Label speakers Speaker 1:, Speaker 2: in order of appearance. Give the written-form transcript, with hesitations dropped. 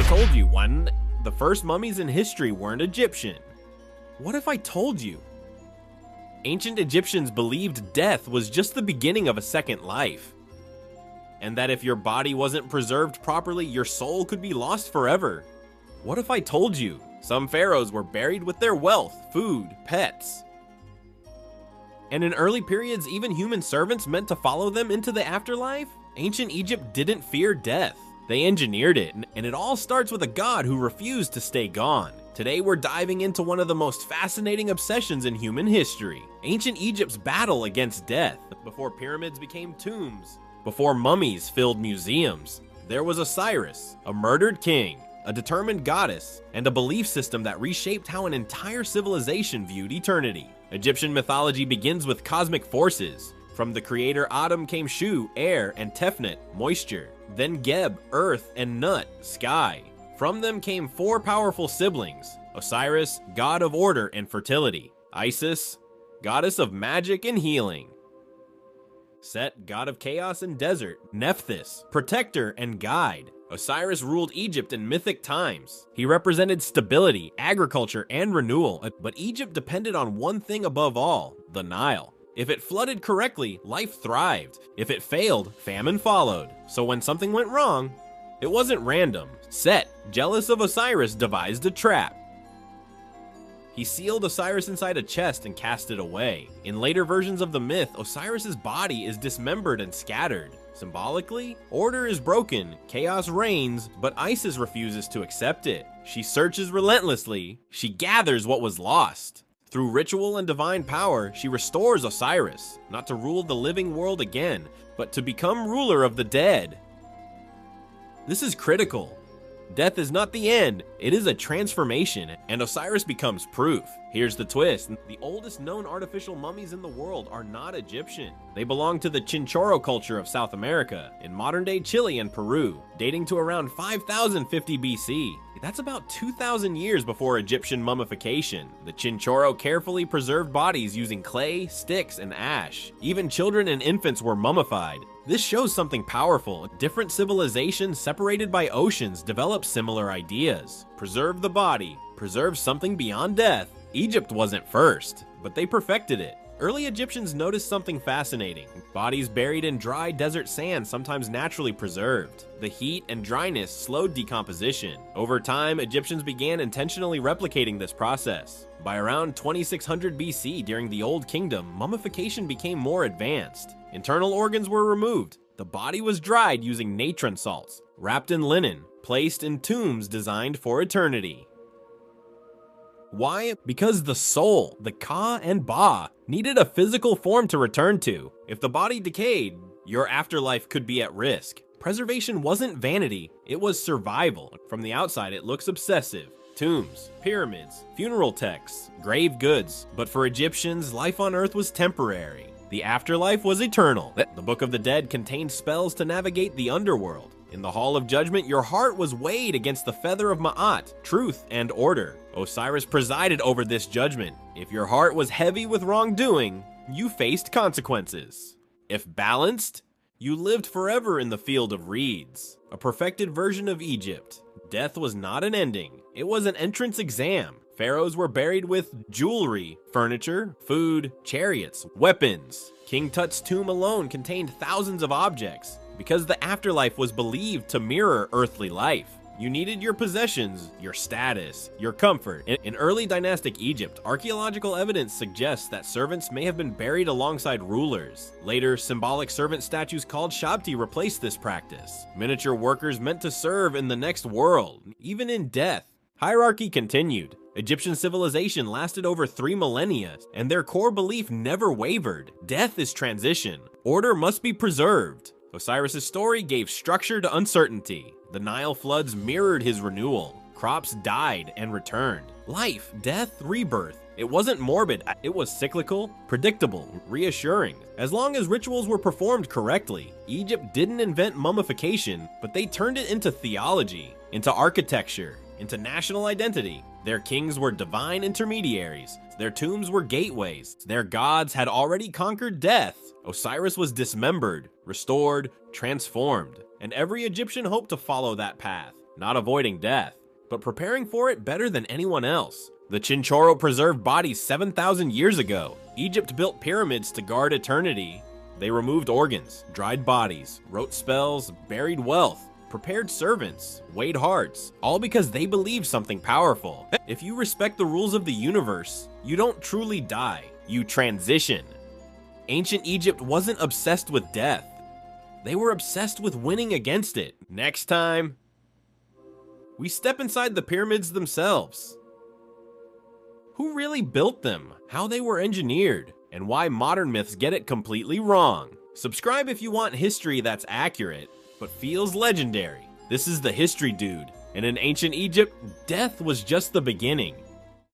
Speaker 1: I told you the first mummies in history weren't Egyptian? What if I told you ancient Egyptians believed death was just the beginning of a second life? And that if your body wasn't preserved properly, your soul could be lost forever? What if I told you some pharaohs were buried with their wealth, food, pets? And in early periods, even human servants meant to follow them into the afterlife? Ancient Egypt didn't fear death. They engineered it, and it all starts with a god who refused to stay gone. Today we're diving into one of the most fascinating obsessions in human history. Ancient Egypt's battle against death. Before pyramids became tombs, before mummies filled museums, there was Osiris, a murdered king, a determined goddess, and a belief system that reshaped how an entire civilization viewed eternity. Egyptian mythology begins with cosmic forces. From the creator Adam came Shu, air, and Tefnut, moisture. Then Geb, earth, and Nut, sky. From them came four powerful siblings: Osiris, god of order and fertility; Isis, goddess of magic and healing; Set, god of chaos and desert; Nephthys, protector and guide. Osiris ruled Egypt in mythic times. He represented stability, agriculture, and renewal, but Egypt depended on one thing above all: the Nile. If it flooded correctly, life thrived. If it failed, famine followed. So when something went wrong, it wasn't random. Set, jealous of Osiris, devised a trap. He sealed Osiris inside a chest and cast it away. In later versions of the myth, Osiris's body is dismembered and scattered. Symbolically, order is broken, chaos reigns, but Isis refuses to accept it. She searches relentlessly. She gathers what was lost. Through ritual and divine power, she restores Osiris, not to rule the living world again, but to become ruler of the dead. This is critical. Death is not the end, it is a transformation, and Osiris becomes proof. Here's the twist: the oldest known artificial mummies in the world are not Egyptian. They belong to the Chinchorro culture of South America, in modern-day Chile and Peru, dating to around 5050 BC. That's about 2,000 years before Egyptian mummification. The Chinchorro carefully preserved bodies using clay, sticks, and ash. Even children and infants were mummified. This shows something powerful. Different civilizations separated by oceans developed similar ideas. Preserve the body, preserve something beyond death. Egypt wasn't first, but they perfected it. Early Egyptians noticed something fascinating: bodies buried in dry desert sand, sometimes naturally preserved. The heat and dryness slowed decomposition. Over time, Egyptians began intentionally replicating this process. By around 2600 BC, during the Old Kingdom, mummification became more advanced. Internal organs were removed. The body was dried using natron salts, wrapped in linen, placed in tombs designed for eternity. Why? Because the soul, the Ka and Ba, needed a physical form to return to. If the body decayed, your afterlife could be at risk. Preservation wasn't vanity, it was survival. From the outside, it looks obsessive. Tombs, pyramids, funeral texts, grave goods. But for Egyptians, life on Earth was temporary. The afterlife was eternal. The Book of the Dead contained spells to navigate the underworld. In the Hall of Judgment, your heart was weighed against the feather of Ma'at, truth and order. Osiris presided over this judgment. If your heart was heavy with wrongdoing, you faced consequences. If balanced, you lived forever in the field of reeds. A perfected version of Egypt. Death was not an ending, it was an entrance exam. Pharaohs were buried with jewelry, furniture, food, chariots, weapons. King Tut's tomb alone contained thousands of objects, because the afterlife was believed to mirror earthly life. You needed your possessions, your status, your comfort. In early dynastic Egypt, archaeological evidence suggests that servants may have been buried alongside rulers. Later, symbolic servant statues called shabti replaced this practice. Miniature workers meant to serve in the next world, even in death. Hierarchy continued. Egyptian civilization lasted over 3 millennia, and their core belief never wavered. Death is transition. Order must be preserved. Osiris' story gave structure to uncertainty. The Nile floods mirrored his renewal. Crops died and returned. Life, death, rebirth. It wasn't morbid, it was cyclical, predictable, reassuring. As long as rituals were performed correctly, Egypt didn't invent mummification, but they turned it into theology, into architecture, into national identity. Their kings were divine intermediaries. Their tombs were gateways. Their gods had already conquered death. Osiris was dismembered, restored, transformed, and every Egyptian hoped to follow that path. not avoiding death, but preparing for it better than anyone else. The Chinchorro preserved bodies 7,000 years ago. Egypt built pyramids to guard eternity. They removed organs, dried bodies, wrote spells, buried wealth, prepared servants, weighed hearts, all because they believed something powerful. If you respect the rules of the universe, you don't truly die, you transition. Ancient Egypt wasn't obsessed with death. They were obsessed with winning against it. Next time, we step inside the pyramids themselves. Who really built them, how they were engineered, and why modern myths get it completely wrong. Subscribe if you want history that's accurate, but feels legendary. This is the History Dude, and in ancient Egypt, death was just the beginning.